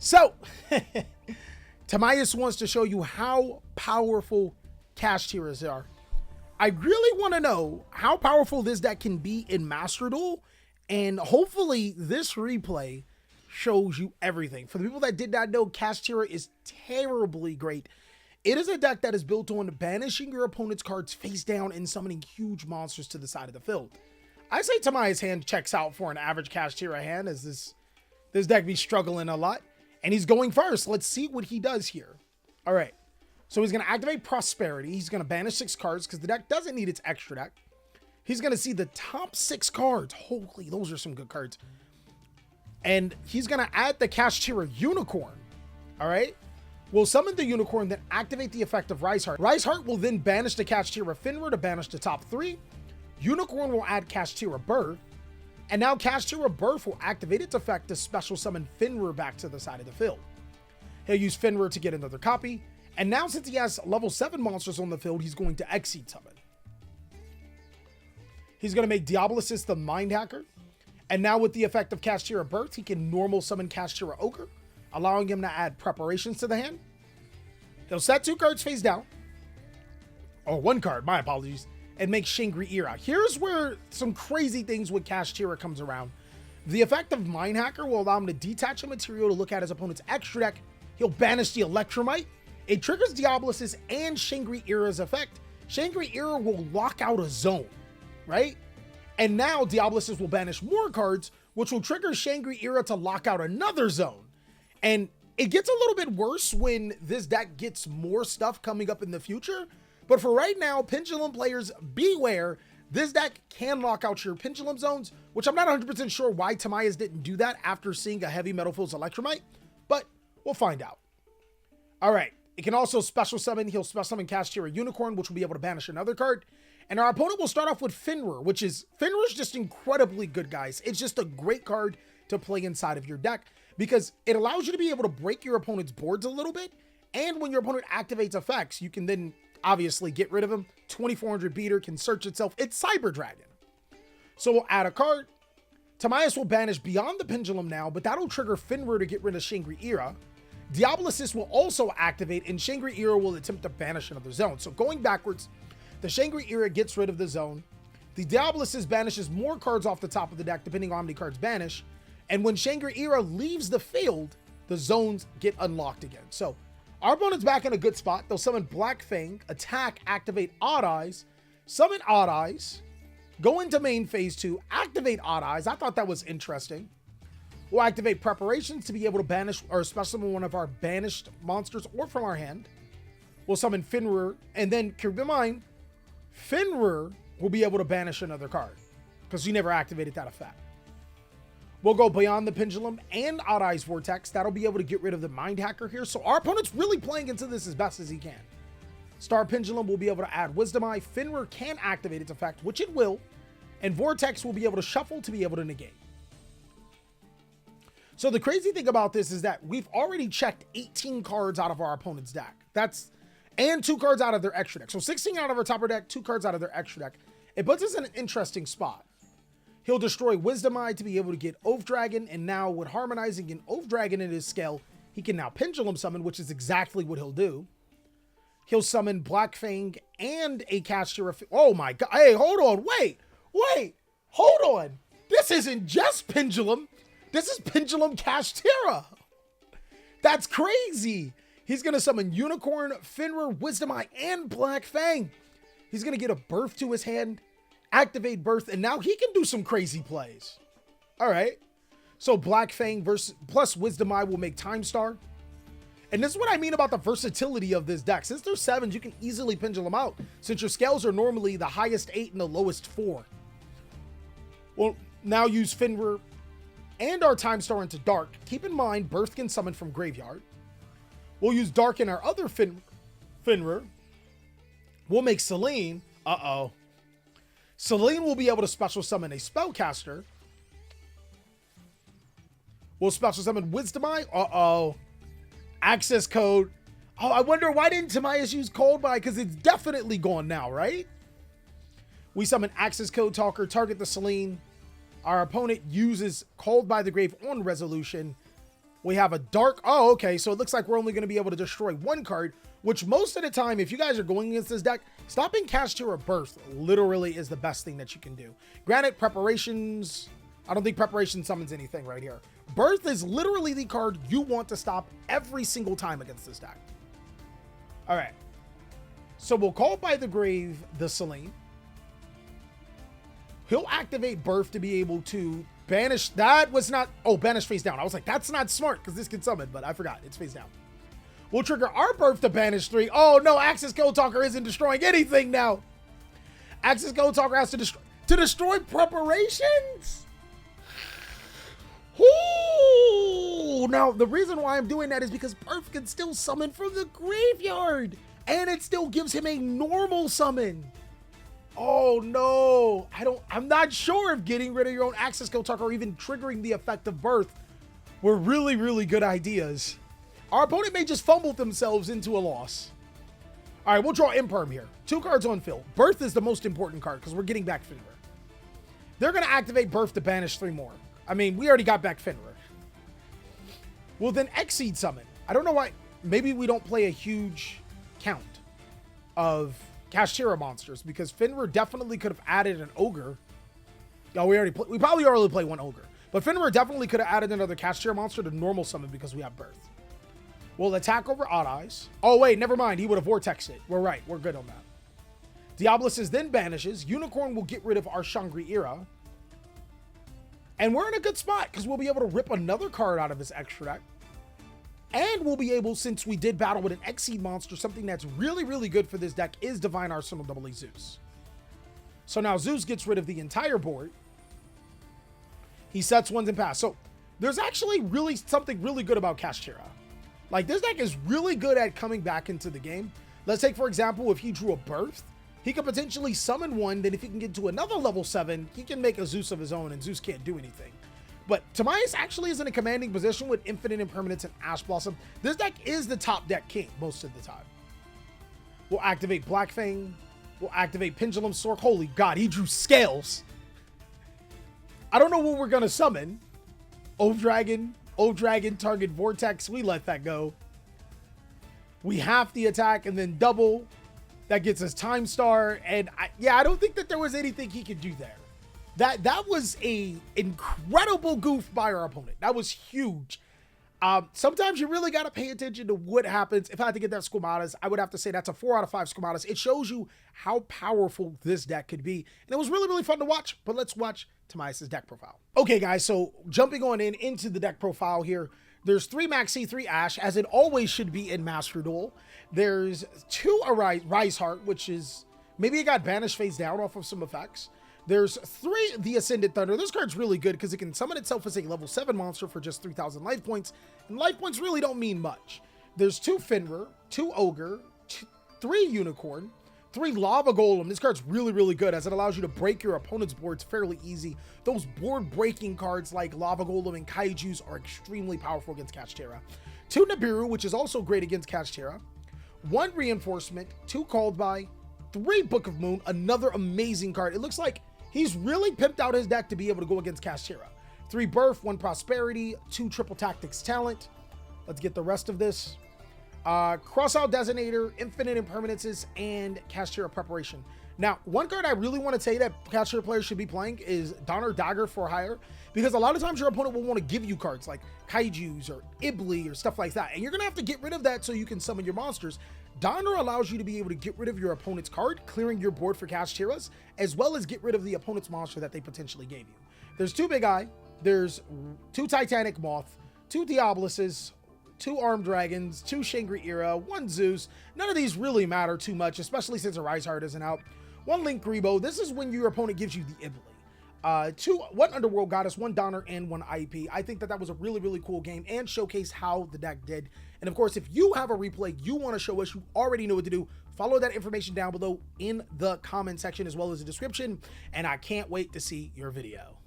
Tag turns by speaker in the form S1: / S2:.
S1: So, Tamias wants to show you how powerful Kashtiras are. I really want to know how powerful this deck can be in Master Duel, and hopefully this replay shows you everything. For the people that did not know, Kashtira is terribly great. It is a deck that is built on banishing your opponent's cards face down and summoning huge monsters to the side of the field. I say Tamias' hand checks out for an average Kashtira hand, as this deck be struggling a lot. And he's going first. Let's see what he does here. All right. So he's going to activate Prosperity. He's going to banish 6 cards because the deck doesn't need its extra deck. He's going to see the top 6 cards. Holy, those are some good cards. And he's going to add the Kashtira Unicorn. All right. We'll summon the Unicorn, then activate the effect of Rise Heart. Rise Heart will then banish the Kashtira Finra to banish the top 3. Unicorn will add Kashtira Birth. And now Kashtira Birth will activate its effect to special summon Finra back to the side of the field. He'll use Finra to get another copy. And now since he has level 7 monsters on the field, he's going to Exceed Summon. He's going to make Diablosis the Mind Hacker. And now with the effect of Kashtira Birth, he can normal summon Kashtira Ogre, allowing him to add Preparations to the hand. He'll set 2 cards face down. Or 1 card, my apologies. And make Shangri-Ira. Here's where some crazy things with Kashtira comes around. The effect of Mind Hacker will allow him to detach a material to look at his opponent's extra deck. He'll banish the Electromite. It triggers Diablosis and Shangri-Ira's effect. Shangri-Ira will lock out a zone, right? And now Diablosis will banish more cards, which will trigger Shangri-Ira to lock out another zone. And it gets a little bit worse when this deck gets more stuff coming up in the future. But for right now, Pendulum players, beware. This deck can lock out your Pendulum zones, which I'm not 100% sure why Tamias didn't do that after seeing a Heavy Metal Fool's Electromite, but we'll find out. All right, it can also special summon. He'll special summon Kashtira Unicorn, which will be able to banish another card. And our opponent will start off with Finra, Finra is just incredibly good, guys. It's just a great card to play inside of your deck because it allows you to be able to break your opponent's boards a little bit. And when your opponent activates effects, you can then obviously get rid of him. 2400 beater can search itself. It's Cyber Dragon. So we'll add a card. Tamias will banish Beyond the Pendulum now, but that'll trigger Finra to get rid of Shangri-Ira. Diablosis will also activate, and Shangri-Ira will attempt to banish another zone. So going backwards, the Shangri-Ira gets rid of the zone. The Diablosis banishes more cards off the top of the deck, depending on how many cards banish. And when Shangri-Ira leaves the field, the zones get unlocked again. So our opponent's back in a good spot. They'll summon Black Fang, attack, activate Odd Eyes, summon Odd Eyes, go into main phase 2, activate Odd Eyes. I thought that was interesting. We'll activate Preparations to be able to banish or special summon one of our banished monsters or from our hand. We'll summon Finra, and then keep in mind, Finra will be able to banish another card because you never activated that effect. We'll go Beyond the Pendulum and Odd Eyes Vortex. That'll be able to get rid of the Mind Hacker here. So our opponent's really playing into this as best as he can. Star Pendulum will be able to add Wisdom Eye. Finra can activate its effect, which it will. And Vortex will be able to shuffle to be able to negate. So the crazy thing about this is that we've already checked 18 cards out of our opponent's deck. And 2 cards out of their extra deck. So 16 out of our top deck, 2 cards out of their extra deck. It puts us in an interesting spot. He'll destroy Wisdom Eye to be able to get Oath Dragon, and now with harmonizing an Oath Dragon in his scale, he can now Pendulum summon, which is exactly what he'll do. He'll summon Black Fang and a Kashtira. Oh my god. Hey, hold on. Wait. Hold on. This isn't just Pendulum. This is Pendulum Kashtira. That's crazy. He's going to summon Unicorn, Finra, Wisdom Eye, and Black Fang. He's going to get a Birth to his hand, activate Birth, and now he can do some crazy plays. All right. So Black Fang plus Wisdom Eye will make Time Star. And this is what I mean about the versatility of this deck. Since there's 7s, you can easily Pendulum out, since your scales are normally the highest 8 and the lowest 4. We'll now use Finra and our Time Star into Dark. Keep in mind, Birth can summon from Graveyard. We'll use Dark in our other Finra. We'll make Selene. Selene will be able to special summon a Spellcaster. We'll special summon Wisdom Eye. Access code. Oh, I wonder why didn't Tamias use Cold Buy? Because it's definitely gone now, right? We summon Access Code Talker, target the Selene. Our opponent uses Called by the Grave on Resolution. We have a dark. Oh, okay. So it looks like we're only going to be able to destroy one card, which most of the time, if you guys are going against this deck, stopping Kashtira Birth literally is the best thing that you can do. Granted, preparations, I don't think preparation summons anything right here. Birth is literally the card you want to stop every single time against this deck. All right. So we'll call by the grave the Selene. He'll activate Birth to be able to banish. That was not, oh, banish face down. I was like, that's not smart because this can summon, but I forgot. It's face down. We'll trigger our Birth to banish 3. Oh no, Axis Code Talker isn't destroying anything now. Axis Code Talker has to destroy preparations. Ooh, now the reason why I'm doing that is because Birth can still summon from the graveyard and it still gives him a normal summon. Oh no, I'm not sure if getting rid of your own Axis Code Talker or even triggering the effect of Birth were really, really good ideas. Our opponent may just fumble themselves into a loss. All right, we'll draw Imperm here. 2 cards on field. Birth is the most important card because we're getting back Fenrir. They're going to activate Birth to banish 3 more. I mean, we already got back Fenrir. We'll then Exceed summon. I don't know why. Maybe we don't play a huge count of Kashtira monsters because Fenrir definitely could have added an Ogre. Oh, we probably already play 1 Ogre. But Fenrir definitely could have added another Kashtira monster to normal summon because we have Birth. We'll attack over Odd Eyes. Oh, wait, never mind. He would have Vortexed it. We're right. We're good on that. Diablos then banishes. Unicorn will get rid of our Shangri-Ira. And we're in a good spot because we'll be able to rip another card out of this extra deck. And we'll be able, since we did battle with an Exceed monster, something that's really, really good for this deck is Divine Arsenal AA Zeus. So now Zeus gets rid of the entire board. He sets ones and pass. So there's actually really something really good about Kashtira. Like, this deck is really good at coming back into the game. Let's take, for example, if he drew a Birth, he could potentially summon one. Then if he can get to another level 7, he can make a Zeus of his own, and Zeus can't do anything. But Timaeus actually is in a commanding position with Infinite Impermanence and Ash Blossom. This deck is the top deck king most of the time. We'll activate Black Fang. We'll activate Pendulum Stork. Holy God, he drew Scales. I don't know what we're going to summon. Old Dragon, target Vortex. We let that go. We half the attack and then double. That gets us Time Star. And I don't think that there was anything he could do there. That was a incredible goof by our opponent. That was huge. Sometimes you really got to pay attention to what happens. If I had to get that Squamatas, I would have to say that's a 4 out of 5 Squamatas. It shows you how powerful this deck could be. And it was really, really fun to watch. But let's watch Timaeus' deck profile. Okay, guys, so jumping on into the deck profile here. There's 3 Maxi, 3 Ash, as it always should be in Master Duel. There's 2 Rise Heart, which is, maybe it got banished face down off of some effects. There's 3 The Ascended Thunder. This card's really good because it can summon itself as a level 7 monster for just 3,000 life points. And life points really don't mean much. There's 2 Fenrir, 2 Ogre, 3 Unicorn, 3 Lava Golem. This card's really, really good as it allows you to break your opponent's boards fairly easy. Those board breaking cards like Lava Golem and Kaijus are extremely powerful against Kashtira. 2 Nibiru, which is also great against Kashtira. 1 Reinforcement, 2 Called By, 3 Book of Moon, another amazing card. It looks like he's really pimped out his deck to be able to go against Kashtira. 3 Birth, 1 Prosperity, 2 Triple Tactics Talent. Let's get the rest of this. Crossout Designator, Infinite Impermanences, and Kashtira Preparation. Now, one card I really want to say that Kashtira players should be playing is Donner Dagger for hire, because a lot of times your opponent will want to give you cards like Kaijus or Ibli or stuff like that, and you're going to have to get rid of that so you can summon your monsters. Donner allows you to be able to get rid of your opponent's card, clearing your board for Kashtiras, as well as get rid of the opponent's monster that they potentially gave you. There's 2 Big Eye, there's 2 Titanic Moth, 2 Diabloses, 2 Armed Dragons, 2 Shangri-Ira, 1 Zeus. None of these really matter too much, especially since a Rise Heart isn't out. 1 Link Grebo. This is when your opponent gives you the Ibli. 1 Underworld Goddess, 1 Donner, and 1 IP. I think that was a really, really cool game and showcase how the deck did. And of course, if you have a replay you want to show us, you already know what to do. Follow that information down below in the comment section as well as the description. And I can't wait to see your video.